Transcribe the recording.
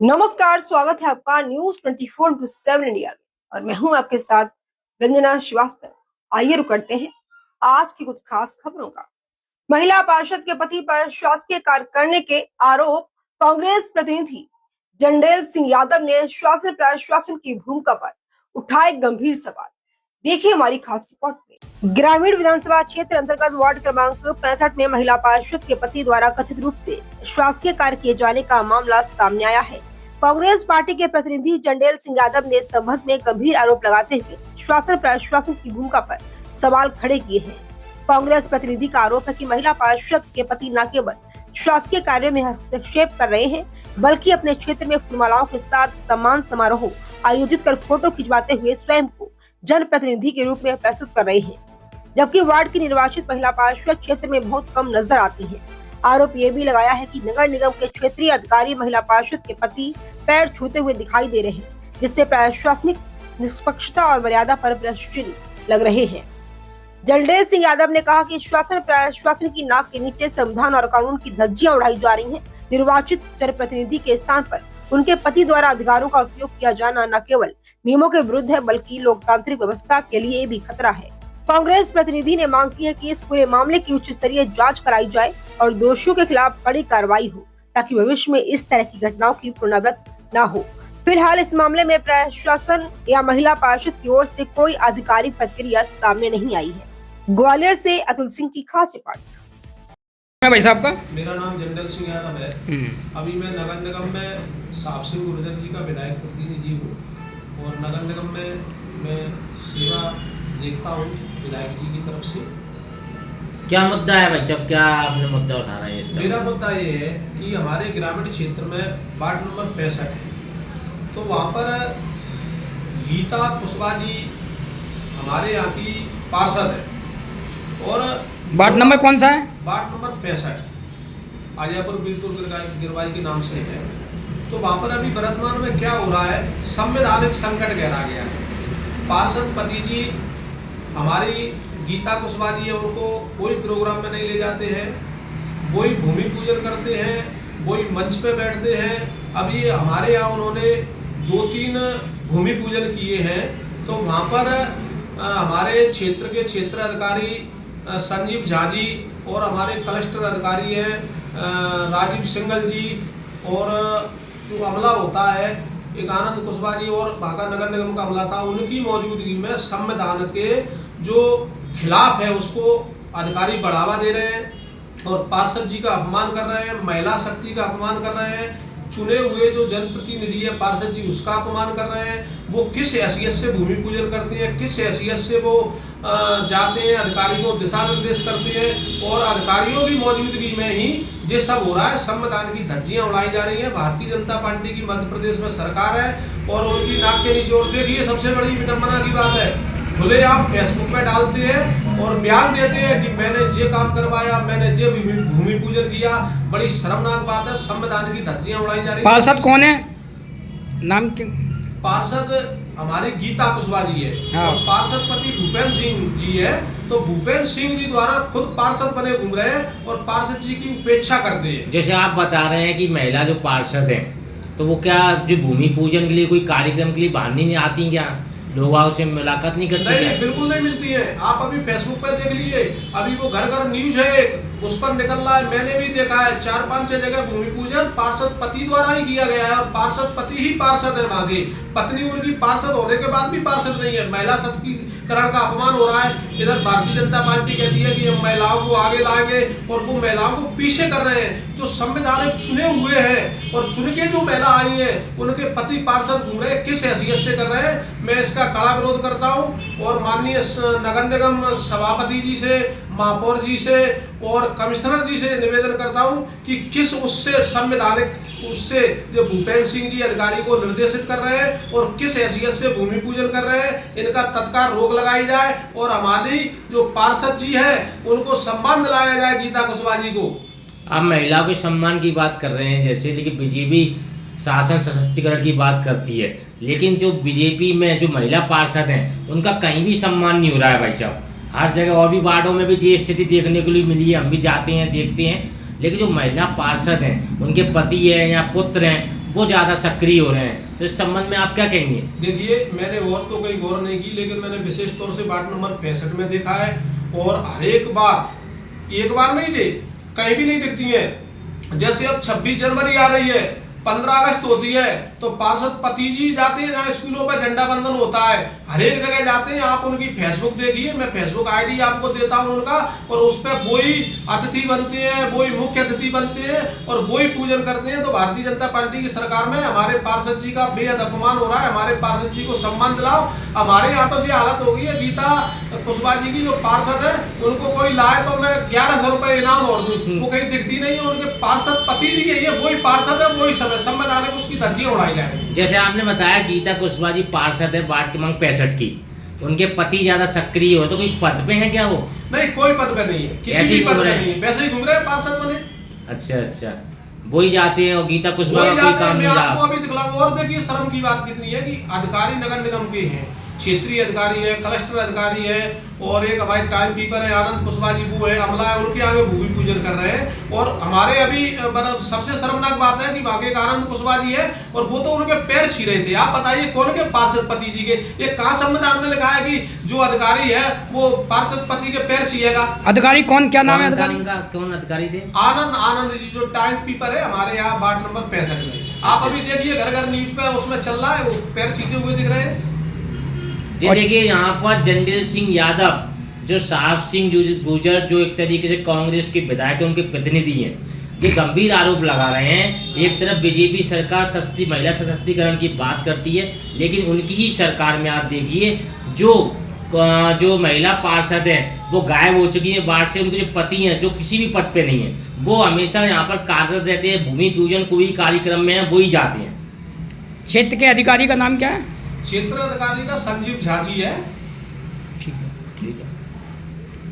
नमस्कार, स्वागत है आपका न्यूज 24/7 इंडिया में और मैं हूं आपके साथ रंजना श्रीवास्तव। आइए रुक करते हैं आज की कुछ खास खबरों का। महिला पार्षद के पति पर शासकीय कार्य करने के आरोप। कांग्रेस प्रतिनिधि जंडेल सिंह यादव ने शासन प्रशासन की भूमिका पर उठाए गंभीर सवाल। देखिए हमारी खास रिपोर्ट में। ग्रामीण विधानसभा क्षेत्र अंतर्गत वार्ड क्रमांक 65 में महिला पार्षद के पति द्वारा कथित रूप से शासकीय कार्य किए जाने का मामला सामने आया है। कांग्रेस पार्टी के प्रतिनिधि जंडेल सिंह यादव ने संबंध में गंभीर आरोप लगाते हुए शासन प्रशासन की भूमिका पर सवाल खड़े किए हैं। कांग्रेस प्रतिनिधि का आरोप है कि महिला पार्षद के पति न केवल शासकीय कार्य में हस्तक्षेप कर रहे हैं, बल्कि अपने क्षेत्र में फूलमालाओं के साथ सम्मान समारोह आयोजित कर फोटो खिंचवाते हुए स्वयं को जनप्रतिनिधि के रूप में प्रस्तुत कर रहे हैं, जबकि वार्ड की निर्वाचित महिला पार्षद क्षेत्र में बहुत कम नजर आती है। आरोप ये भी लगाया है कि नगर निगम के क्षेत्रीय अधिकारी महिला पार्षद के पति पैर छूते हुए दिखाई दे रहे हैं, जिससे प्रशासनिक निष्पक्षता और मर्यादा पर प्रश्न लग रहे हैं। जलडेल सिंह यादव ने कहा कि शासन प्रशासन की नाक के नीचे संविधान और कानून की धज्जियां उड़ाई जा रही हैं। निर्वाचित जनप्रतिनिधि के स्थान पर उनके पति द्वारा अधिकारों का उपयोग किया जाना न केवल नियमों के विरुद्ध है, बल्कि लोकतांत्रिक व्यवस्था के लिए भी खतरा है। कांग्रेस प्रतिनिधि ने मांग की है कि इस पूरे मामले की उच्च स्तरीय जांच कराई जाए और दोषियों के खिलाफ कड़ी कार्रवाई हो, ताकि भविष्य में इस तरह की घटनाओं की पुनरावृत्ति न हो। फिलहाल इस मामले में प्रशासन या महिला पार्षद की ओर से कोई आधिकारिक प्रतिक्रिया सामने नहीं आई है। ग्वालियर से अतुल सिंह की खास रिपोर्ट। भाई साहब का मेरा नाम जंडेल सिंह यादव है। अभी मैं नगर निगम में साहब सिंह गुर्जर जी का विधायक प्रतिनिधि हूँ और नगर निगम में मैं सेवा देखता हूँ विधायक जी की तरफ से। क्या मुद्दा है भाई, जब क्या आपने मुद्दा उठा रहा है? मेरा मुद्दा ये है कि हमारे ग्रामीण क्षेत्र में वार्ड नंबर 65 है, तो वहाँ पर गीता कुशवाहा जी हमारे यहाँ की पार्षद है और वार्ड नंबर कौन सा है? वार्ड नंबर 65 आलियापुर बीरपुर गिरवाई के नाम से है। तो वहाँ पर अभी वर्तमान में क्या हो रहा है, संवैधानिक संकट गहरा गया है। पार्षद पति जी हमारी गीता कुशवाहा जी है, उनको कोई प्रोग्राम में नहीं ले जाते हैं, वही भूमि पूजन करते हैं, वही मंच पे बैठते हैं। अभी हमारे यहाँ उन्होंने 2-3 भूमि पूजन किए हैं, तो वहाँ पर हमारे क्षेत्र के क्षेत्र अधिकारी संजीव झा जी और हमारे क्लस्टर अधिकारी हैं राजीव सिंगल जी और जो अमला होता है एक आनंद कुशवाहा जी और वहाँ का नगर निगम का अमला था, उनकी मौजूदगी में संविधान के जो खिलाफ है उसको अधिकारी बढ़ावा दे रहे हैं और पार्षद जी का अपमान कर रहे हैं, महिला शक्ति का अपमान कर रहे हैं, चुने हुए जो जनप्रतिनिधि है पार्षद जी उसका अपमान कर रहे हैं। वो किस हैसियत से भूमि पूजन करते हैं, किस हैसियत से वो जाते हैं, अधिकारी को दिशा निर्देश करते हैं और अधिकारियों की मौजूदगी में ही ये सब हो रहा है। संविधान की धज्जियां उड़ाई जा रही हैं। भारतीय जनता पार्टी की मध्य प्रदेश में सरकार है और उनकी नाक के नीचे, और देखिए सबसे बड़ी विडंबना की बात है, खुले आप फेसबुक पे डालते हैं और बयान देते हैं कि मैंने ये काम करवाया, मैंने ये भूमि पूजन किया। बड़ी शर्मनाक बात है, संविधान की धज्जियां उड़ाई जा रही है। पार्षद कौन है? नाम क्या? पार्षद हमारे गीता कुशवाहा जी है। हाँ। और पार्षद पति भूपेंद्र सिंह जी है, तो भूपेंद्र सिंह जी द्वारा खुद पार्षद बने घूम रहे हैं और पार्षद जी की उपेक्षा करते हैं। जैसे आप बता रहे हैं कि महिला जो पार्षद है, तो वो क्या जो भूमि पूजन के लिए कोई कार्यक्रम के लिए बाहर नहीं आती क्या? लोग से मुलाकात नहीं करते? नहीं, बिल्कुल नहीं मिलती है। आप अभी फेसबुक पे देख लीजिए, अभी वो घर घर न्यूज है उस पर निकल रहा है। मैंने भी देखा है 4-5 जगह भूमि पूजन पार्षद पति द्वारा ही किया गया है और पार्षद पति ही पार्षद है। वहाँ की पत्नी उनकी पार्षद होने के बाद भी पार्षद नहीं है। महिला सशक्तिकरण का अपमान हो रहा है। इधर भारतीय जनता पार्टी कहती है कि हम महिलाओं को आगे लाएंगे और वो महिलाओं को पीछे कर रहे हैं। जो संवैधानिक चुने हुए हैं और चुन के जो महिला आई है उनके पति पार्षद घूम रहे, किस हैसियत से कर रहे हैं। मैं इसका कड़ा विरोध करता हूं और माननीय नगर निगम सभापति जी से, महापौर जी से और कमिश्नर जी से निवेदन करता हूं कि किस उससे संवैधानिक उससे जो भूपेंद्र सिंह जी अधिकारी को निर्देशित कर रहे हैं और किस हैसियत से भूमि पूजन कर रहे हैं, इनका तत्काल रोक लगाई जाए और हमारी जो पार्षद जी है उनको सम्मान दिलाया जाए गीता कुशवाहा जी को। आप महिलाओं के सम्मान की बात कर रहे हैं जैसे, लेकिन बीजेपी शासन सशक्तिकरण की बात करती है, लेकिन जो बीजेपी में जो महिला पार्षद हैं उनका कहीं भी सम्मान नहीं हो रहा है भाई साहब। हर जगह और भी वार्डों में भी ये स्थिति देखने के लिए मिली है, हम भी जाते हैं देखते हैं, लेकिन जो महिला पार्षद हैं उनके पति हैं या पुत्र हैं वो ज़्यादा सक्रिय हो रहे हैं, तो इस संबंध में आप क्या कहेंगे? देखिए, मैंने और तो कहीं गौर नहीं की, लेकिन मैंने विशेष तौर से वार्ड नंबर 65 में देखा है, और हर एक बार नहीं थी, कहीं भी नहीं दिखती है। जैसे अब 26 जनवरी आ रही है, 15 अगस्त होती है, तो पार्षद पति जी जाते हैं जहाँ स्कूलों पर झंडा बंदन होता है, हर एक जगह जाते हैं। आप उनकी फेसबुक देखिए, मैं फेसबुक आईडी आपको देता हूं उनका, और उस पर वही अतिथि बनते हैं, वही मुख्य अतिथि बनते हैं और वही पूजन करते हैं। तो भारतीय जनता पार्टी की सरकार में हमारे पार्षद जी का बेहद अपमान हो रहा है। हमारे पार्षद जी को सम्मान दिलाओ। हमारे यहाँ तो ये हालत हो गई है, गीता कुशवाहा जी की जो पार्षद है, उनको कोई लाए तो मैं 1100 रुपए इनाम और दूं, वो कहीं दिखती नहीं है। उनके पार्षद पति जी के, ये वही पार्षद है, वही संवैधानिक उसकी धज्जियां उड़ाई जाए। जैसे आपने बताया गीता कुशवाहा जी पार्षद है वार्ड क्रमांक 65 की, उनके पति ज्यादा सक्रिय हो, तो कोई पद पे है क्या वो? नहीं, कोई पद पे नहीं है, किसी भी पद पे नहीं है, वैसे ही घूम रहे हैं पार्षद बने। अच्छा, वही जाते हैं और गीता कुशवाहा वही का कोई जाते हैं। काम मैं नहीं आपको रहा। अभी दिखलाऊंगा। और देखिए, शर्म की बात कितनी है कि अधिकारी नगर निगम के हैं, क्षेत्रीय अधिकारी है, क्लस्टर अधिकारी है, और एक हमारे टाइम कीपर है आनंद कुशवाहा जी, वो है, अमला है, उनके आगे भूमि पूजन कर रहे हैं। और हमारे अभी सबसे शर्मनाक बात है कि वहां के आनंद कुशवाहा जी है, और वो तो उनके पैर छी रहे थे। आप बताइए, कौन के पार्षद पति जी के? ये कहाँ संविधान में लिखा है कि जो अधिकारी है वो पार्षद पति के पैर छीएगा? अधिकारी कौन, क्या नाम है कौन था अधिकारी? उनका? कौन अधिकारी थे? आनंद जी, जो टाइम कीपर है हमारे यहाँ वार्ड नंबर 65 में। आप अभी देखिए, घर घर न्यूज पे उसमें चल रहा है, वो पैर छीते हुए दिख रहे हैं। ये देखिए, यहाँ पर जंडेल सिंह यादव, जो साहब सिंह गुर्जर, जो एक तरीके से कांग्रेस के विधायक है, उनके प्रतिनिधि हैं, ये गंभीर आरोप लगा रहे हैं। एक तरफ बीजेपी सरकार महिला सशक्तिकरण की बात करती है, लेकिन उनकी ही सरकार में आप देखिए जो महिला पार्षद हैं वो गायब हो चुकी हैं वार्ड से। उनके जो पति हैं, जो किसी भी पद पे नहीं है, वो हमेशा यहाँ पर कार्यरत रहते हैं। भूमि पूजन कोई कार्यक्रम में है, वो ही जाते हैं। क्षेत्र के अधिकारी का नाम क्या है? क्षेत्र अधिकारी का संजीव झा जी है। ठीक है। ठीक है।